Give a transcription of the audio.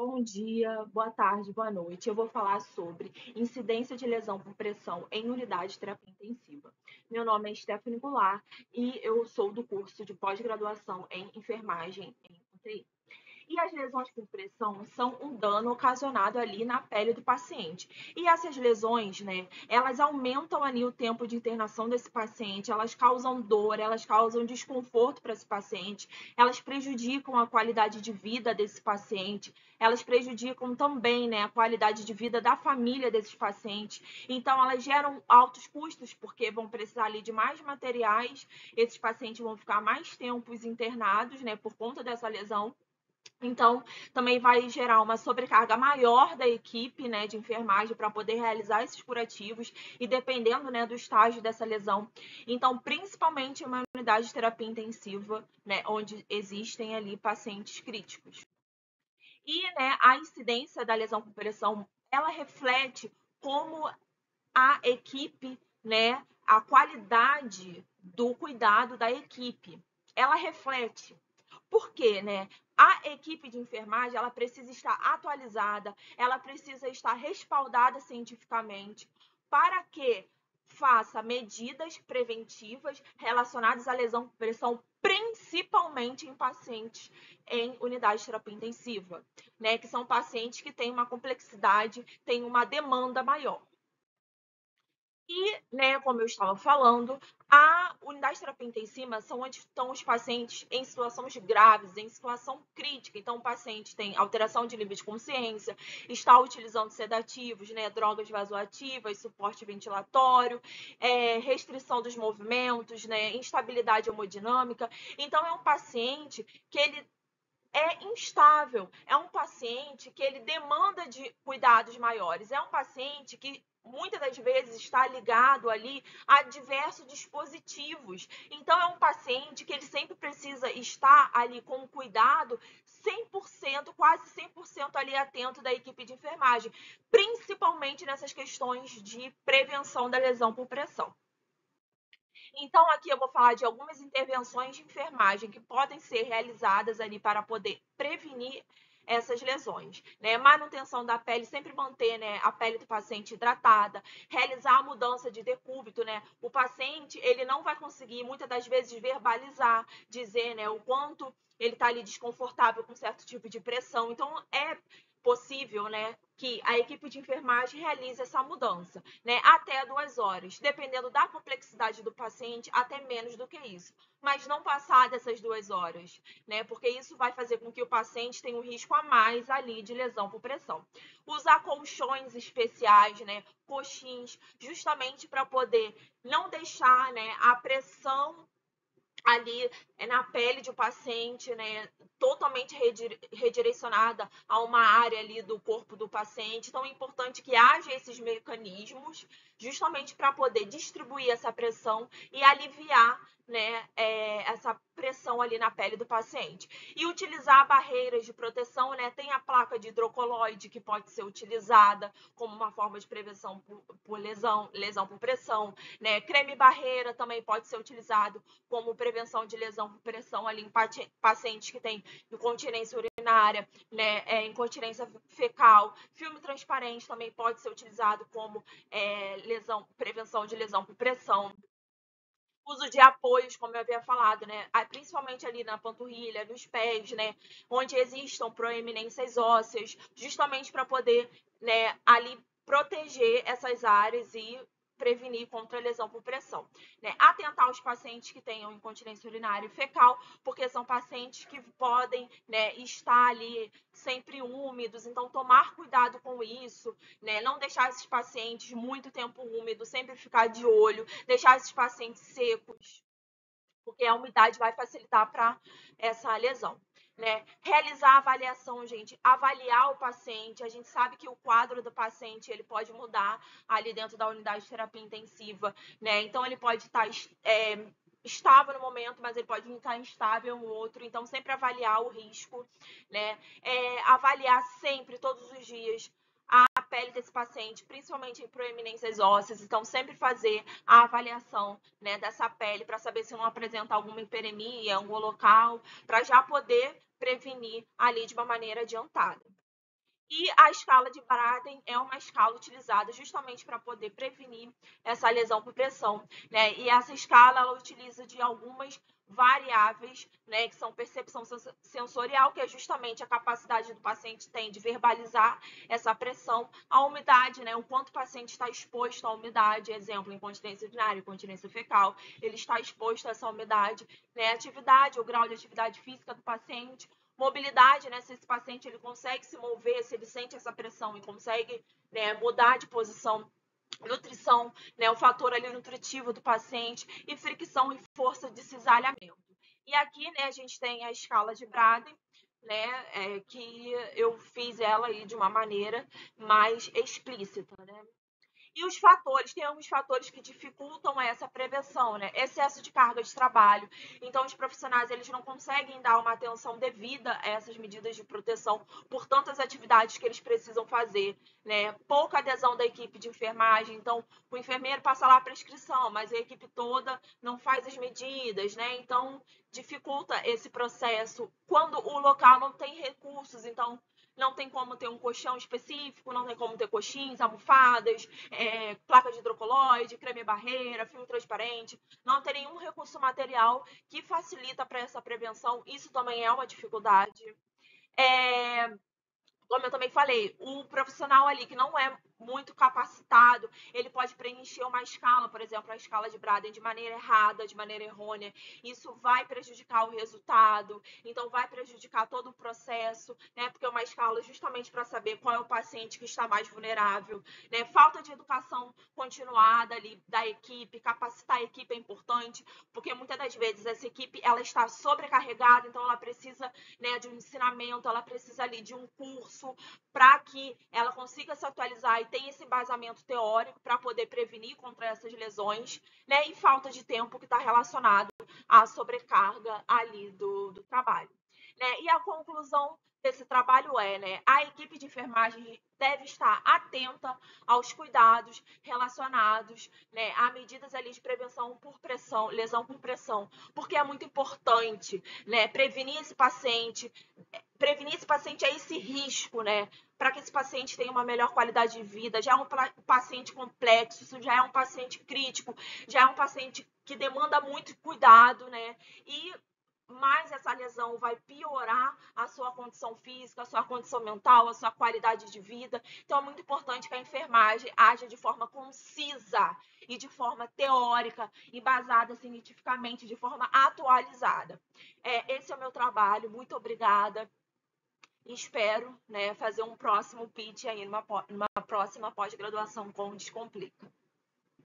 Bom dia, boa tarde, boa noite. Eu vou falar sobre incidência de lesão por pressão em unidade de terapia intensiva. Meu nome é Stephanie Goulart e eu sou do curso de pós-graduação em enfermagem em UTI. E as lesões por pressão são um dano ocasionado ali na pele do paciente. E essas lesões, né, elas aumentam ali o tempo de internação desse paciente, elas causam dor, elas causam desconforto para esse paciente, elas prejudicam a qualidade de vida desse paciente, elas prejudicam também, né, a qualidade de vida da família desses pacientes. Então, elas geram altos custos, porque vão precisar ali de mais materiais, esses pacientes vão ficar mais tempos internados, né, por conta dessa lesão. Então, também vai gerar uma sobrecarga maior da equipe, né, de enfermagem para poder realizar esses curativos e dependendo, né, do estágio dessa lesão. Então, principalmente em uma unidade de terapia intensiva, né, onde existem ali pacientes críticos. E, né, a incidência da lesão por pressão, ela reflete como a equipe, né, a qualidade do cuidado da equipe. Ela reflete por quê, né? A equipe de enfermagem, ela precisa estar atualizada, ela precisa estar respaldada cientificamente para que faça medidas preventivas relacionadas à lesão por pressão, principalmente em pacientes em unidade de terapia intensiva, né? Que são pacientes que têm uma complexidade, têm uma demanda maior. E, né, como eu estava falando, a unidade de terapia intensiva são onde estão os pacientes em situações graves, em situação crítica. Então, o paciente tem alteração de nível de consciência, está utilizando sedativos, né, drogas vasoativas, suporte ventilatório, restrição dos movimentos, né, instabilidade hemodinâmica. Então, é um paciente que ele é instável, é um paciente que ele demanda de cuidados maiores, é um paciente que muitas das vezes está ligado ali a diversos dispositivos. Então é um paciente que ele sempre precisa estar ali com cuidado 100%, quase 100% ali atento da equipe de enfermagem, principalmente nessas questões de prevenção da lesão por pressão. Então, aqui eu vou falar de algumas intervenções de enfermagem que podem ser realizadas ali para poder prevenir essas lesões, né? Manutenção da pele, sempre manter, né, a pele do paciente hidratada, realizar a mudança de decúbito, né? O paciente, ele não vai conseguir, muitas das vezes, verbalizar, dizer, né, o quanto ele está ali desconfortável com certo tipo de pressão. Então, é possível, né, que a equipe de enfermagem realize essa mudança, né, até 2 horas, dependendo da complexidade do paciente, até menos do que isso, mas não passar dessas 2 horas, né, porque isso vai fazer com que o paciente tenha um risco a mais ali de lesão por pressão. Usar colchões especiais, né, coxins, justamente para poder não deixar, né, a pressão ali na pele de um paciente, né, totalmente redirecionada a uma área ali do corpo do paciente. Então, é importante que haja esses mecanismos justamente para poder distribuir essa pressão e aliviar, né, essa pressão ali na pele do paciente. E utilizar barreiras de proteção, né? Tem a placa de hidrocoloide que pode ser utilizada como uma forma de prevenção por lesão por pressão, né? Creme barreira também pode ser utilizado como prevenção de lesão por pressão ali em pacientes que têm incontinência urinária, né, incontinência fecal. Filme transparente também pode ser utilizado como prevenção de lesão por pressão. Uso de apoios, como eu havia falado, né? Principalmente ali na panturrilha, nos pés, né? Onde existam proeminências ósseas, justamente para poder, né, ali proteger essas áreas e prevenir contra a lesão por pressão, né? Atentar aos pacientes que tenham incontinência urinária e fecal, porque são pacientes que podem, né, estar ali sempre úmidos, então tomar cuidado com isso, né? Não deixar esses pacientes muito tempo úmidos, sempre ficar de olho, deixar esses pacientes secos, porque a umidade vai facilitar para essa lesão. Né? Realizar a avaliação, gente, avaliar o paciente. A gente sabe que o quadro do paciente ele pode mudar ali dentro da unidade de terapia intensiva, né? Então ele pode estar estável no momento, mas ele pode estar instável no outro. Então sempre avaliar o risco, né? Avaliar sempre, todos os dias, a pele desse paciente, principalmente em proeminências ósseas, então sempre fazer a avaliação, né, dessa pele para saber se não apresenta alguma hiperemia, algum local, para já poder prevenir ali de uma maneira adiantada. E a escala de Braden é uma escala utilizada justamente para poder prevenir essa lesão por pressão, né? E essa escala ela utiliza de algumas variáveis, né, que são percepção sensorial, que é justamente a capacidade do paciente tem de verbalizar essa pressão, a umidade, né, o quanto o paciente está exposto à umidade, exemplo, incontinência urinária, incontinência fecal, ele está exposto a essa umidade, né, atividade, o grau de atividade física do paciente, mobilidade, né, se esse paciente ele consegue se mover, se ele sente essa pressão e consegue, né, mudar de posição, nutrição, né, o fator ali nutritivo do paciente, e fricção e força de cisalhamento. E aqui, né, a gente tem a escala de Braden, né, que eu fiz ela aí de uma maneira mais explícita, né? E os fatores, tem alguns fatores que dificultam essa prevenção, né? Excesso de carga de trabalho. Então, os profissionais, eles não conseguem dar uma atenção devida a essas medidas de proteção por tantas atividades que eles precisam fazer, né? Pouca adesão da equipe de enfermagem. Então, o enfermeiro passa lá a prescrição, mas a equipe toda não faz as medidas, né? Então, dificulta esse processo. Quando o local não tem recursos, então não tem como ter um colchão específico, não tem como ter coxins, almofadas, placa de hidrocolóide, creme barreira, filme transparente, não tem nenhum recurso material que facilita para essa prevenção. Isso também é uma dificuldade. É, como eu também falei, o profissional ali que não é muito capacitado, ele pode preencher uma escala, por exemplo, a escala de Braden de maneira errada, de maneira errônea. Isso vai prejudicar o resultado, então vai prejudicar todo o processo, né? Porque é uma escala justamente para saber qual é o paciente que está mais vulnerável, né? Falta de educação continuada ali da equipe, capacitar a equipe é importante, porque muitas das vezes essa equipe ela está sobrecarregada, então ela precisa, né, de um ensinamento, ela precisa ali de um curso para que ela consiga se atualizar e tenha esse embasamento teórico para poder prevenir contra essas lesões, né? E falta de tempo que está relacionado à sobrecarga ali do trabalho. Né? E a conclusão desse trabalho é, né, a equipe de enfermagem deve estar atenta aos cuidados relacionados, né, a medidas ali de prevenção por pressão, lesão por pressão, porque é muito importante, né, prevenir esse paciente a esse risco, né, para que esse paciente tenha uma melhor qualidade de vida. Já é um paciente complexo, isso já é um paciente crítico, já é um paciente que demanda muito cuidado, né, e mais essa lesão vai piorar a sua condição física, a sua condição mental, a sua qualidade de vida. Então, é muito importante que a enfermagem haja de forma concisa e de forma teórica, embasada cientificamente, de forma atualizada. Esse é o meu trabalho. Muito obrigada. Espero, né, fazer um próximo pitch aí numa próxima pós-graduação com Descomplica.